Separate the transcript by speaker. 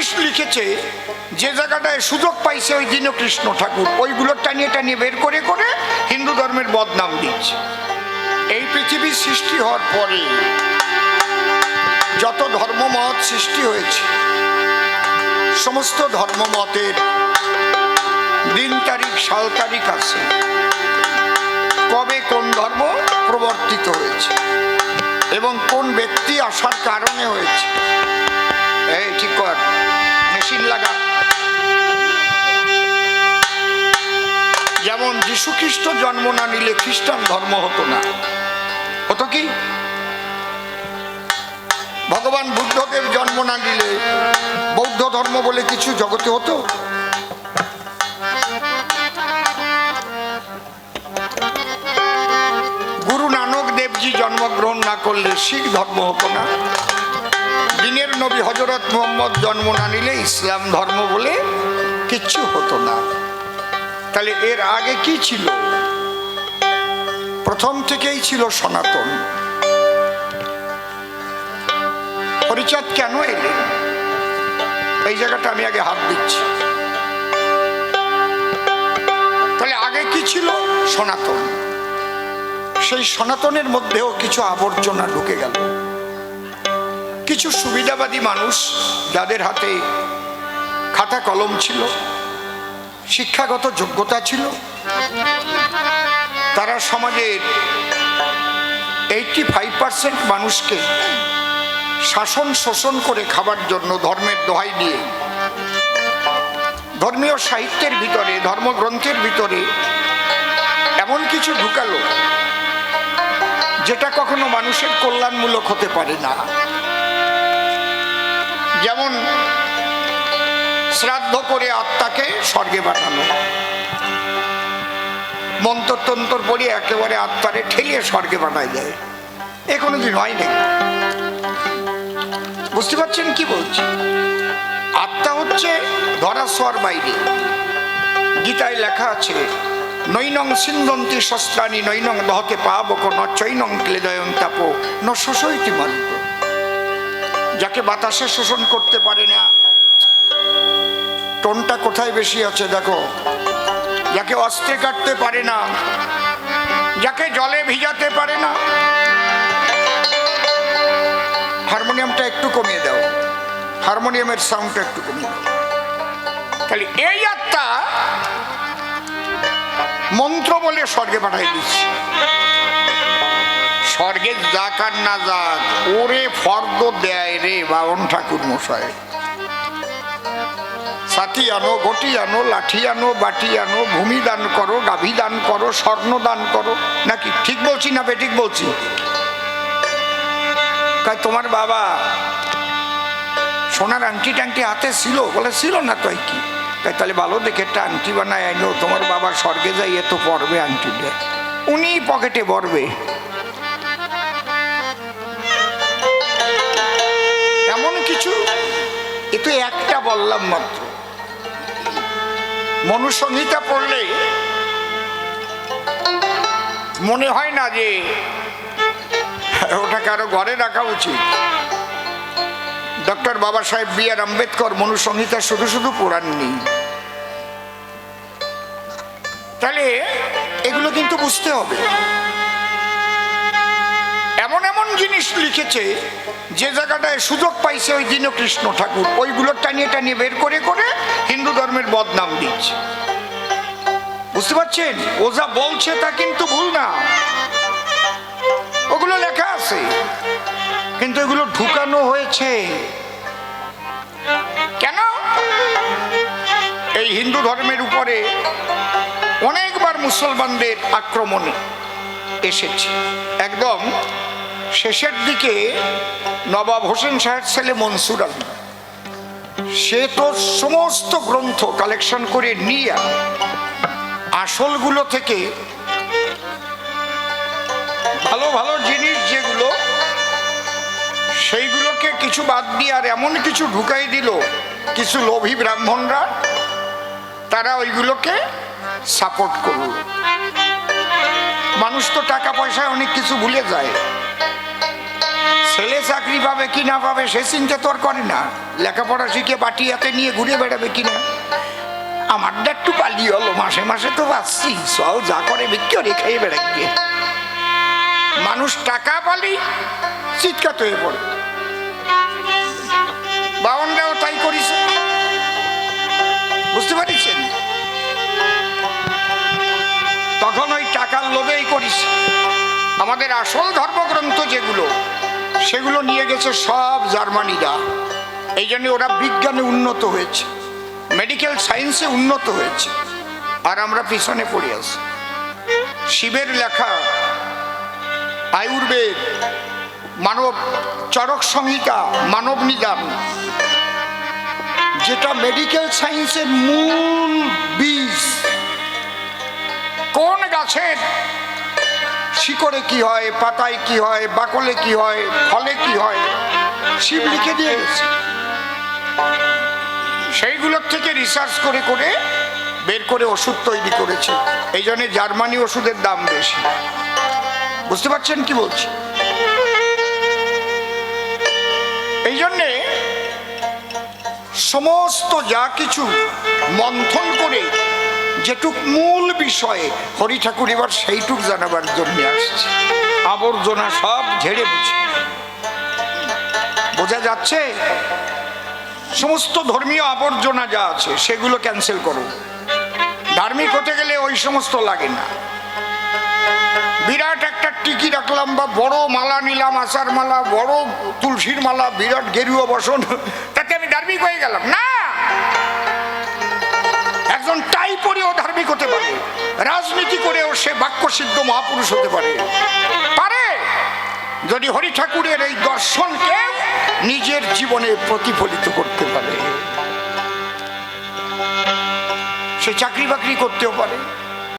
Speaker 1: জিনিস লিখেছে, যে জায়গাটায় সুযোগ পাইছে ওই দিনও কৃষ্ণ ঠাকুর ওইগুলো টানিয়ে টানিয়ে বের করে করে হিন্দু ধর্মের বদনাম দিচ্ছে। এই পৃথিবীর সৃষ্টি হওয়ার পরে যত ধর্মমত সৃষ্টি হয়েছে, সমস্ত ধর্মমতের দিন তারিখ সাল তারিখ আছে, কবে কোন ধর্ম প্রবর্তিত হয়েছে এবং কোন ব্যক্তি আসার কারণে হয়েছে। এই ঠিক কর, মেশিন লাগা। যেমন যীশু খ্রিস্ট জন্ম না নিলে খ্রিস্টান ধর্ম হতো না, হতো কি? ভগবান বুদ্ধদেব জন্ম না নিলে বৌদ্ধ ধর্ম বলে কিছু জগতে হতো? গুরু নানক দেবজি জন্মগ্রহণ না করলে শিখ ধর্ম হতো না। দিনের নবী হযরত মুহাম্মদ জন্ম না নিলে ইসলাম ধর্ম বলে কিচ্ছু হতো না। তাহলে এর আগে কি ছিল? প্রথম থেকেই ছিল সনাতন। হরিচাঁদ কেন এলেন? এই জায়গাটা আমি আগে হাত দিচ্ছি। তাহলে আগে কি ছিল? সনাতন। সেই সনাতনের মধ্যেও কিছু আবর্জনা ঢুকে গেল। কিছু সুবিধাবাদী মানুষ যাদের হাতে খাতা কলম ছিল, শিক্ষাগত যোগ্যতা ছিল, তারা সমাজের 85% মানুষকে শাসন শোষণ করে খাবার জন্য ধর্মের দোহাই দিয়ে ধর্মীয় সাহিত্যের ভিতরে, ধর্মগ্রন্থের ভিতরে এমন কিছু ঢুকালো যেটা কখনো মানুষের কল্যাণমূলক হতে পারে না। যেমন শ্রাদ্ধ করে আত্মাকে স্বর্গে পাঠানো, মন্ত্রতন্ত্র পড়ে একেবারে আত্মারে ঠেলিয়ে স্বর্গে পাঠায় যায়। এ কোনোদিন হয় নাই। বুঝতে পারছেন কি বলছি? আত্মা হচ্ছে ধরাছোঁয়ার বাইরে। গীতায় লেখা আছে, নৈনং সিন্ধন্তি শস্ত্রাণি নৈনং দহতে পাবক ন চৈনং ক্লেদয়ং তাপো ন শোষয়তি মন্ত। যাকে বাতাসে শোষণ করতে পারে না, টোনটা কোথায় বেশি আছে দেখো, যাকে অস্ত্রে কাটতে পারে না, যাকে জলে ভিজাতে পারে না। হারমোনিয়ামটা একটু কমিয়ে দাও, হারমোনিয়ামের সাউন্ডটা একটু কমিয়ে দাও। তাহলে এই আত্মা মন্ত্র বলে স্বর্গে পাঠাই দিচ্ছে। স্বর্গে যাক আর না যাক, ওরে ফর্দ দেয় রে বাবন ঠাকুর মশাই। সাথী আনো, গটি আনো, লাঠি আনো, বাটি আনো, ভূমি দান করো, গাভী দান করো, স্বর্ণ দান করো। নাকি ঠিক বলছি না বেঠিক বলছি? তোমার বাবা সোনার আংটি টাংটি হাতে ছিল? বলে ছিল না। তো কি? তাহলে ভালো দেখে একটা আংটি বানায় আইনো, তোমার বাবা স্বর্গে যাইয়ে তো পরবে আংটিটা, উনি পকেটে ভরবে। এমন কিছু, এ তো একটা বললাম মাত্র। মনুসংহিতা পড়লে মনে হয় না যে ওটাকে আরো ঘরে রাখা উচিত। ডক্টর বাবা সাহেব বি আর আম্বেদকর মনুসংহিতা শুধু শুধু পড়াননি। তাহলে এগুলো কিন্তু বুঝতে হবে। এমন এমন জিনিস লিখেছে, যে জায়গাটায় সুযোগ পাইছে ওই দিনও কৃষ্ণ ঠাকুর ওইগুলো টানিয়ে টানিয়ে বের করে করে হিন্দু ধর্মের বদনাম দিচ্ছে। বুঝতে পারছেন? ও যা বলছে তা কিন্তু ভুল না, ওগুলো লেখা আছে, কিন্তু এগুলো ঢুকানো হয়েছে। কেন? এই হিন্দু ধর্মের উপরে অনেকবার মুসলমানদের আক্রমণ এসেছে। একদম শেষের দিকে নবাব হোসেন শাহের ছেলে মনসুর আলী, সে তো সমস্ত গ্রন্থ কালেকশন করে নিয়ে আসলগুলো থেকে ভালো ভালো জিনিস যেগুলো, সেইগুলোকে কিছু বাদ দিয়ে আর এমন কিছু ঢুকাই দিল, কিছু লোভী ব্রাহ্মণরা তারা ওইগুলোকে সাপোর্ট করল। মানুষ তো টাকা পয়সায় অনেক কিছু ভুলে যায়। ছেলে চাকরি পাবে কি না পাবে সে চিন্তা তোর করে না, লেখাপড়া শিখে বাটি হাতে নিয়ে ঘুরে বেড়াবে কিনা। আমারটা একটু পালিয়ে হলো, মাসে মাসে তো পাচ্ছি, সব যা করে বিক্রি খেয়ে বেড়া গিয়ে। মানুষ টাকা পালি চিৎকার হয়ে পড়ে, বাউনরাও তাই করিস, বুঝতে পারছেন? তখন ওই টাকার লোভেই করিস। আমাদের আসল ধর্মগ্রন্থ যেগুলো সেগুলো নিয়ে গেছে সব জার্মানিরা, এই জন্য ওরা বিজ্ঞানে উন্নত হয়েছে, মেডিকেল সায়েন্সে উন্নত হয়েছে, আর আমরা পিছনে পড়ে আছি। শিবের লেখা আয়ুর্বেদ, মানব চরক সংহিতা, মানব নিদান, যেটা মেডিকেল সায়েন্সের মূল বীজ, কোন গাছের শিকড়ে কি হয়, পাতায় কি হয়, বাকলে কি হয়, ফলে কি হয়, শিব লিখে দিয়ে গেছে। সেইগুলোর থেকে রিসার্চ করে করে বের করে ওষুধ তৈরি করেছে। এই জন্য জার্মানি ওষুধের দাম বেশি, বুঝতে পারছেন কি বলছি? এই জন্যে সমস্ত যা কিছু মন্থন করে যেটুক মূল বিষয়ে হরি ঠাকুর এবার সেইটুক জানাবার জন্য আসছে। আবর্জনা সব ঝেড়ে বুঝে, বোঝা যাচ্ছে? সমস্ত ধর্মীয় আবর্জনা যা আছে সেগুলো ক্যান্সেল করো। ধার্মিক হতে গেলে ওই সমস্ত লাগে না। বিরাট একটা টিকি রাখলাম বা বড় মালা নিলাম, আচার মালা, বড় তুলসীর মালা, বিরাট গেরুয়া বসন, তাতে আমি ধার্মিক হয়ে গেলাম না। একজন টাই পরেও ধার্মিক হতে পারে, রাজনীতি করেও সে বাক্যসিদ্ধ মহাপুরুষ হতে পারে, যদি হরি ঠাকুরের এই দর্শনকে নিজের জীবনে প্রতিফলিত করতে পারে। সে চাকরি বাকরি করতেও পারে,